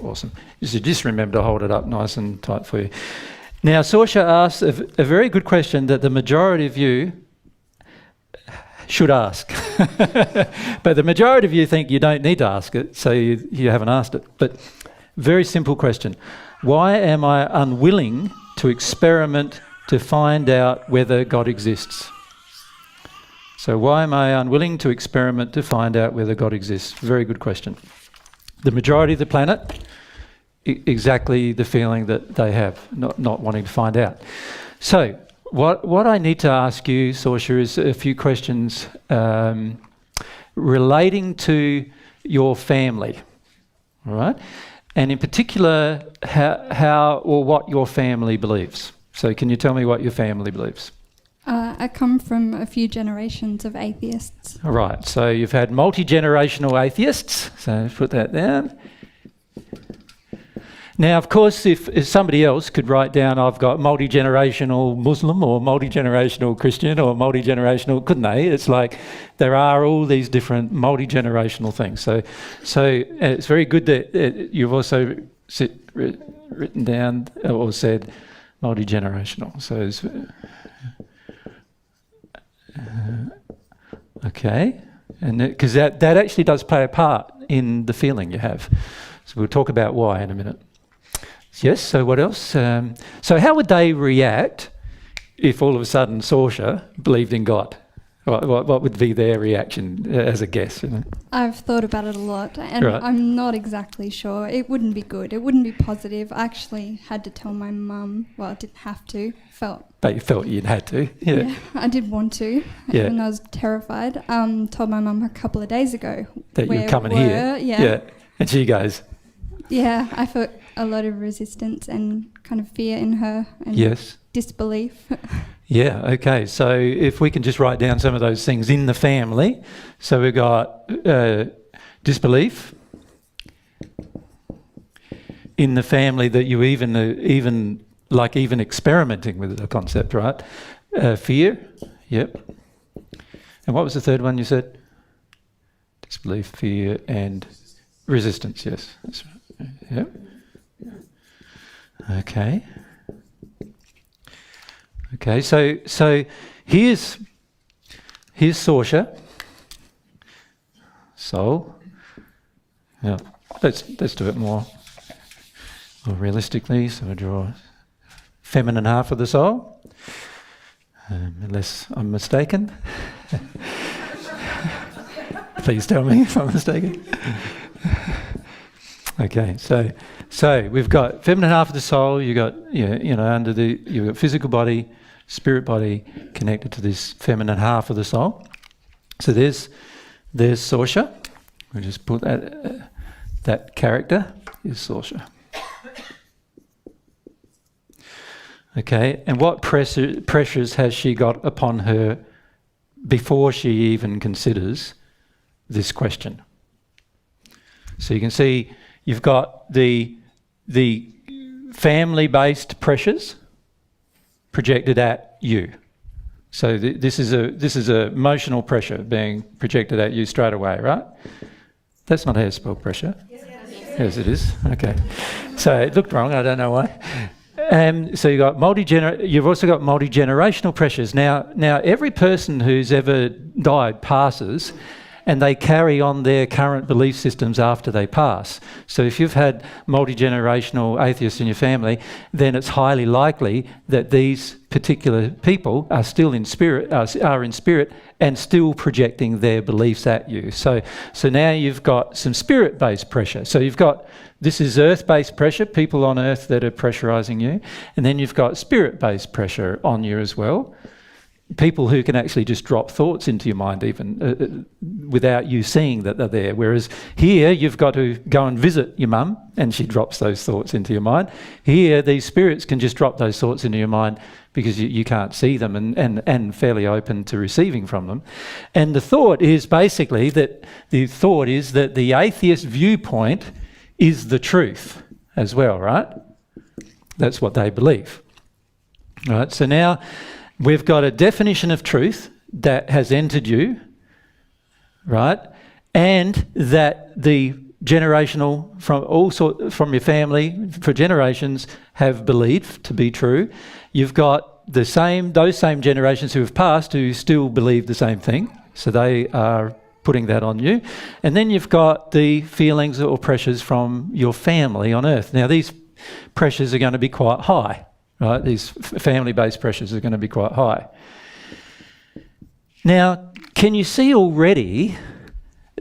Awesome. You just remember to hold it up nice and tight for you. Now, Saoirse asks a very good question that the majority of you should ask. But the majority of you think you don't need to ask it, so you haven't asked it. But very simple question. Why am I unwilling to experiment to find out whether God exists? So why am I unwilling to experiment to find out whether God exists? Very good question. The majority of the planet, exactly the feeling that they have, not wanting to find out. So what I need to ask you, Saoirse, is a few questions relating to your family, all right? And in particular, how or what your family believes. So can you tell me what your family believes? I come from a few generations of atheists. All right, so you've had multi-generational atheists, so put that down. Now, of course, if somebody else could write down, I've got multi-generational Muslim or multi-generational Christian or multi-generational, couldn't they? It's like there are all these different multi-generational things. So it's very good that you've also written down or said multi-generational. So it's, okay, and because that actually does play a part in the feeling you have. So we'll talk about why in a minute. Yes, so what else? So how would they react if all of a sudden Saoirse believed in God? What would be their reaction as a guess? You know? I've thought about it a lot, and right. I'm not exactly sure. It wouldn't be good. It wouldn't be positive. I actually had to tell my mum. Well, I didn't have to. But you felt you'd had to. Yeah, I did want to, even though I was terrified. Told my mum a couple of days ago that you were coming here. Yeah, and she goes. Yeah, I felt a lot of resistance and kind of fear in her and disbelief. Yeah, okay. So if we can just write down some of those things in the family. So we've got disbelief in the family that you even experimenting with the concept, right? Fear, yep. And what was the third one you said? Disbelief, fear, and resistance, yes. That's right. Yep. Okay. Okay, so here's Saoirse. Soul. Yeah. Let's do it more realistically. So I draw feminine half of the soul. Unless I'm mistaken. Please tell me if I'm mistaken. Okay, so we've got feminine half of the soul. You got you've got physical body, spirit body connected to this feminine half of the soul. So there's Saoirse. We'll just put that character is Saoirse. Okay, and what pressures has she got upon her before she even considers this question? So you can see you've got the family-based pressures projected at you. So this is a emotional pressure being projected at you straight away, right? That's not how you spell pressure. Yes, it is. Okay. So it looked wrong. I don't know why. So you've also got multi-generational pressures. Now every person who's ever died passes, and they carry on their current belief systems after they pass. So if you've had multi-generational atheists in your family, then it's highly likely that these particular people are still in spirit, are in spirit, and still projecting their beliefs at you. So now you've got some spirit-based pressure. So you've got, this is earth-based pressure, people on earth that are pressurising you, and then you've got spirit-based pressure on you as well. People who can actually just drop thoughts into your mind even without you seeing that they're there. Whereas here you've got to go and visit your mum and she drops those thoughts into your mind. Here these spirits can just drop those thoughts into your mind because you can't see them and fairly open to receiving from them. And the thought is basically that the atheist viewpoint is the truth as well, right? That's what they believe. All right, so now we've got a definition of truth that has entered you, right? And that the generational, from your family for generations have believed to be true. You've got those same generations who have passed who still believe the same thing. So they are putting that on you. And then you've got the feelings or pressures from your family on earth. Now, these pressures are going to be quite high, right? These family-based pressures are going to be quite high. Now, can you see already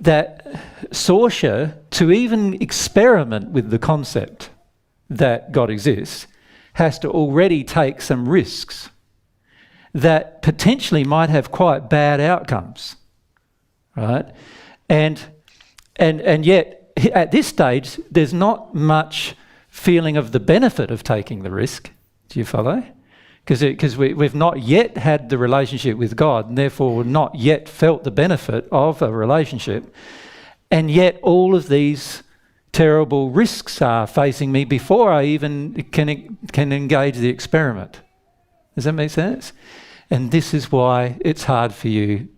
that Saoirse, to even experiment with the concept that God exists, has to already take some risks that potentially might have quite bad outcomes, right? And yet, at this stage, there's not much feeling of the benefit of taking the risk. Do you follow? Because we've not yet had the relationship with God, and therefore we've not yet felt the benefit of a relationship. And yet all of these terrible risks are facing me before I even can engage the experiment. Does that make sense? And this is why it's hard for you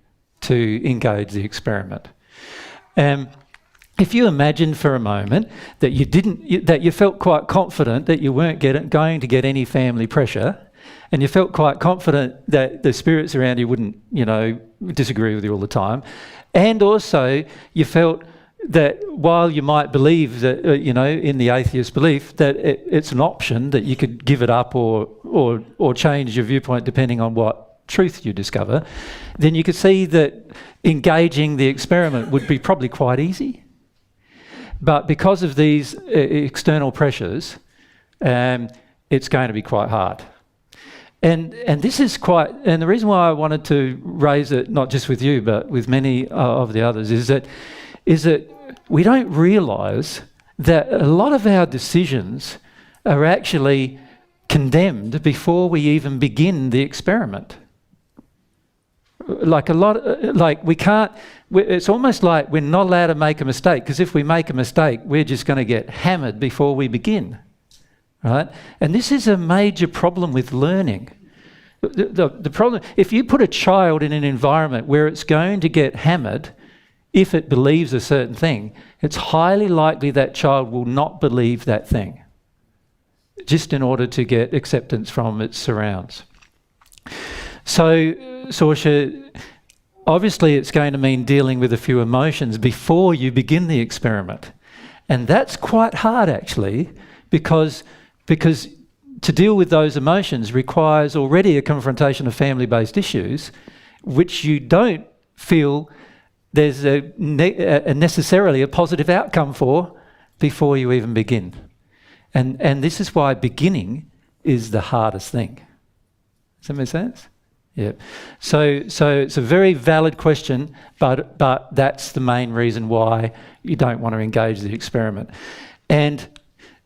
to engage the experiment. If you imagine for a moment that you felt quite confident that you weren't going to get any family pressure, and you felt quite confident that the spirits around you wouldn't, disagree with you all the time, and also you felt that while you might believe that, in the atheist belief, that it's an option that you could give it up or change your viewpoint depending on what truth you discover, then you could see that engaging the experiment would be probably quite easy. But because of these external pressures, it's going to be quite hard. And this is and the reason why I wanted to raise it, not just with you, but with many of the others, is that we don't realise that a lot of our decisions are actually condemned before we even begin the experiment. It's almost like we're not allowed to make a mistake, because if we make a mistake, we're just going to get hammered before we begin. Right? And this is a major problem with learning. The problem, if you put a child in an environment where it's going to get hammered if it believes a certain thing, it's highly likely that child will not believe that thing, just in order to get acceptance from its surrounds. So, Saoirse, obviously it's going to mean dealing with a few emotions before you begin the experiment. And that's quite hard, actually, because to deal with those emotions requires already a confrontation of family-based issues, which you don't feel there's necessarily a positive outcome for before you even begin. And this is why beginning is the hardest thing. Does that make sense? Yeah. So it's a very valid question, but that's the main reason why you don't want to engage the experiment. And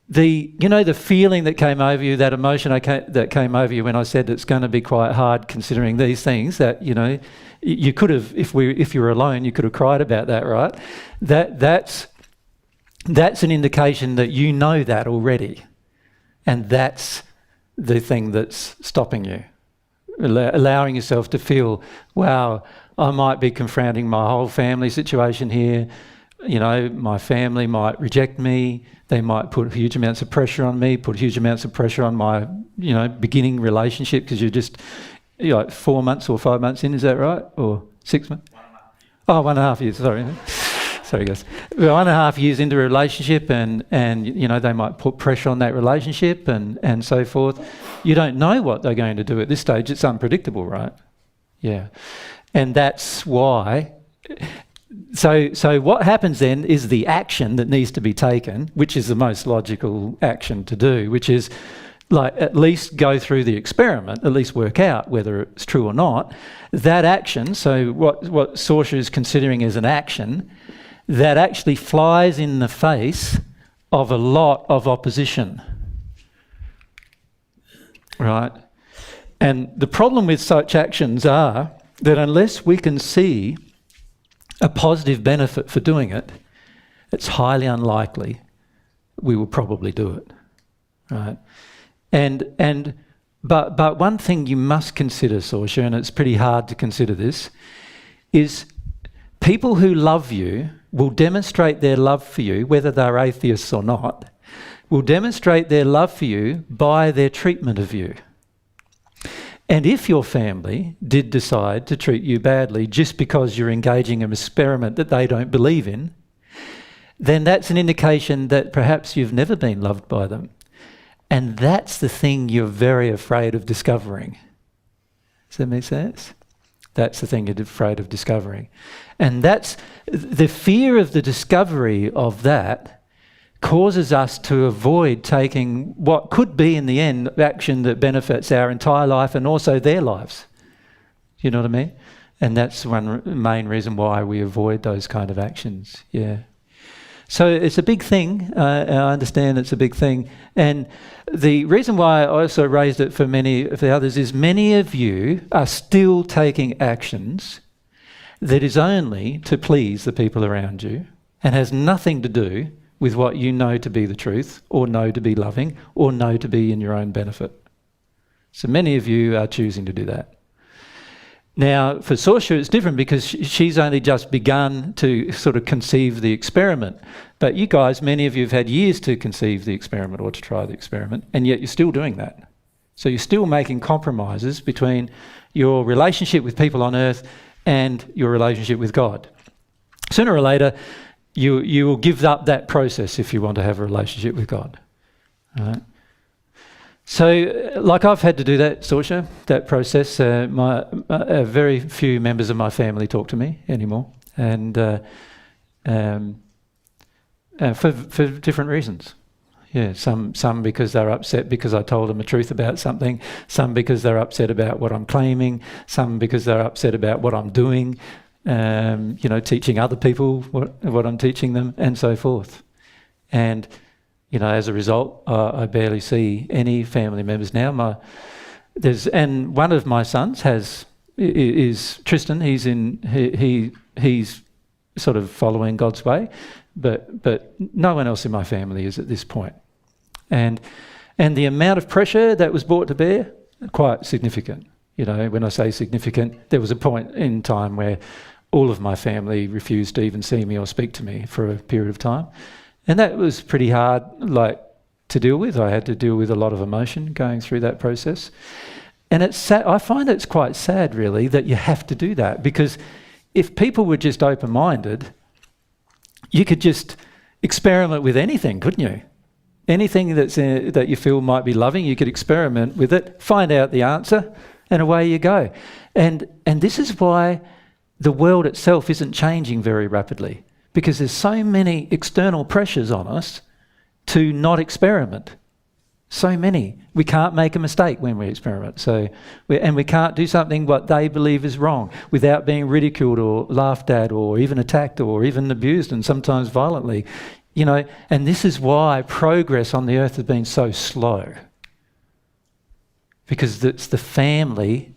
the feeling that came over you, that emotion that came over you when I said it's going to be quite hard considering these things, that you could have, if you were alone, you could have cried about that, right? That's an indication that you know that already, and that's the thing that's stopping you, allowing yourself to feel, wow, I might be confronting my whole family situation here. My family might reject me. They might put huge amounts of pressure on me, put huge amounts of pressure on my, beginning relationship, because you're just 4 months or 5 months in, is that right? Or 6 months? 1.5 years, sorry. Sorry, guys. 1.5 years into a relationship, and they might put pressure on that relationship and so forth. You don't know what they're going to do at this stage. It's unpredictable, right? Yeah. And that's why... So what happens then is the action that needs to be taken, which is the most logical action to do, which is at least go through the experiment, at least work out whether it's true or not. That action, so what Saoirse is considering as an action, that actually flies in the face of a lot of opposition. Right? And the problem with such actions are that unless we can see a positive benefit for doing it, it's highly unlikely we will probably do it, right? But one thing you must consider, Saoirse, and it's pretty hard to consider this, is people who love you will demonstrate their love for you, whether they're atheists or not, will demonstrate their love for you by their treatment of you. And if your family did decide to treat you badly just because you're engaging in an experiment that they don't believe in, then that's an indication that perhaps you've never been loved by them. And that's the thing you're very afraid of discovering. Does that make sense? That's the thing you're afraid of discovering. And that's the fear of the discovery of that causes us to avoid taking what could be in the end action that benefits our entire life and also their lives. You know what I mean? And that's one main reason why we avoid those kind of actions. Yeah. So it's a big thing. I understand it's a big thing. And the reason why I also raised it for many of the others is many of you are still taking actions that is only to please the people around you and has nothing to do with what you know to be the truth or know to be loving or know to be in your own benefit. So many of you are choosing to do that. Now, for Saoirse, it's different because she's only just begun to sort of conceive the experiment. But you guys, many of you have had years to conceive the experiment or to try the experiment, and yet you're still doing that. So you're still making compromises between your relationship with people on earth and your relationship with God. Sooner or later, you will give up that process if you want to have a relationship with God. All right? So, like I've had to do that, Saoirse, that process. Very few members of my family talk to me anymore, and for different reasons. Yeah, some because they're upset because I told them the truth about something, some because they're upset about what I'm claiming, some because they're upset about what I'm doing, teaching other people what I'm teaching them, and so forth. And as a result, I barely see any family members now. And one of my sons is Tristan. He's sort of following God's way, but no one else in my family is at this point. And the amount of pressure that was brought to bear, quite significant. When I say significant, there was a point in time where all of my family refused to even see me or speak to me for a period of time. And that was pretty hard, to deal with. I had to deal with a lot of emotion going through that process. And it's sad. I find it's quite sad, really, that you have to do that, because if people were just open-minded, you could just experiment with anything, couldn't you? Anything that you feel might be loving, you could experiment with it, find out the answer, and away you go. And this is why the world itself isn't changing very rapidly, because there's so many external pressures on us to not experiment. So many. We can't make a mistake when we experiment. And we can't do something what they believe is wrong without being ridiculed or laughed at or even attacked or even abused, and sometimes violently. And this is why progress on the earth has been so slow. Because it's the family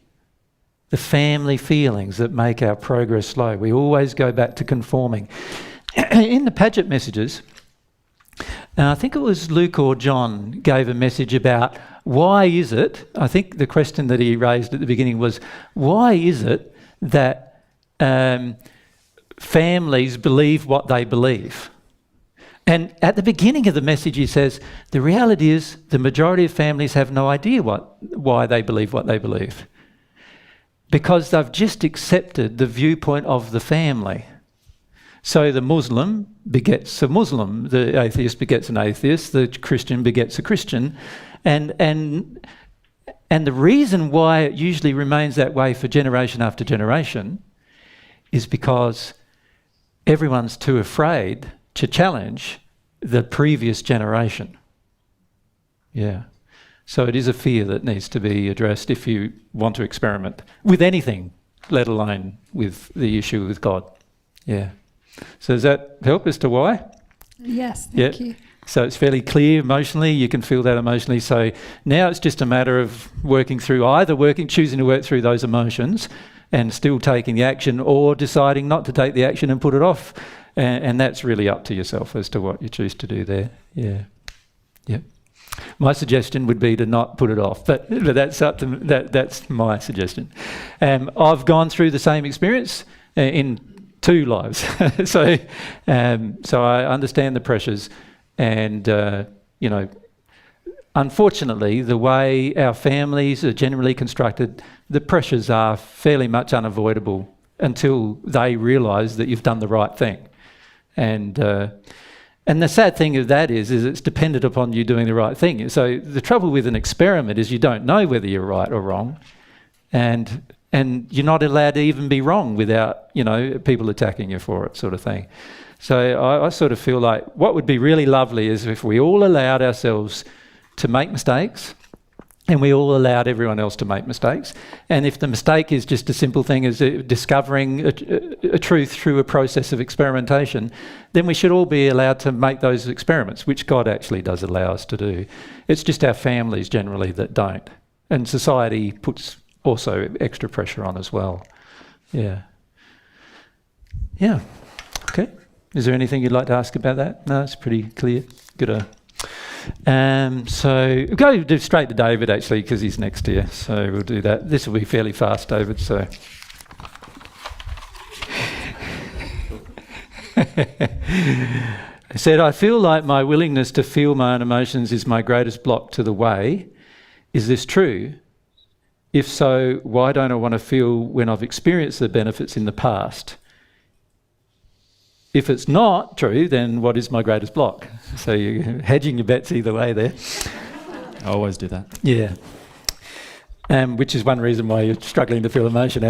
feelings that make our progress slow. We always go back to conforming. In the Paget messages, and I think it was Luke or John gave a message about why is it, I think the question that he raised at the beginning was, why is it that families believe what they believe? And at the beginning of the message he says, the reality is the majority of families have no idea why they believe what they believe, because they've just accepted the viewpoint of the family. So the Muslim begets a Muslim, the atheist begets an atheist, the Christian begets a Christian. And the reason why it usually remains that way for generation after generation is because everyone's too afraid to challenge the previous generation. Yeah. So it is a fear that needs to be addressed if you want to experiment with anything, let alone with the issue with God. Yeah. So does that help as to why? Yes, thank you. So it's fairly clear emotionally, you can feel that emotionally. So now it's just a matter of choosing to work through those emotions and still taking the action, or deciding not to take the action and put it off. And that's really up to yourself as to what you choose to do there. Yeah. Yeah. My suggestion would be to not put it off, but that's up to that's my suggestion. I've gone through the same experience in 2 lives. So I understand the pressures, and unfortunately, the way our families are generally constructed, the pressures are fairly much unavoidable until they realise that you've done the right thing. And the sad thing of that is it's dependent upon you doing the right thing. So the trouble with an experiment is you don't know whether you're right or wrong, and you're not allowed to even be wrong without people attacking you for it, sort of thing. So I sort of feel like what would be really lovely is if we all allowed ourselves to make mistakes, and we all allowed everyone else to make mistakes. And if the mistake is just a simple thing as discovering a truth through a process of experimentation, then we should all be allowed to make those experiments, which God actually does allow us to do. It's just our families generally that don't. And society puts also extra pressure on as well. Yeah. Yeah. Okay. Is there anything you'd like to ask about that? No, it's pretty clear. Good. So go straight to David, actually, because he's next to you. So we'll do that. This will be fairly fast, David. So I said, I feel like my willingness to feel my own emotions is my greatest block to the way. Is this true? If so, why don't I want to feel when I've experienced the benefits in the past? If it's not true, then what is my greatest block? So you're hedging your bets either way there. I always do that. Yeah. Which is one reason why you're struggling to feel emotion.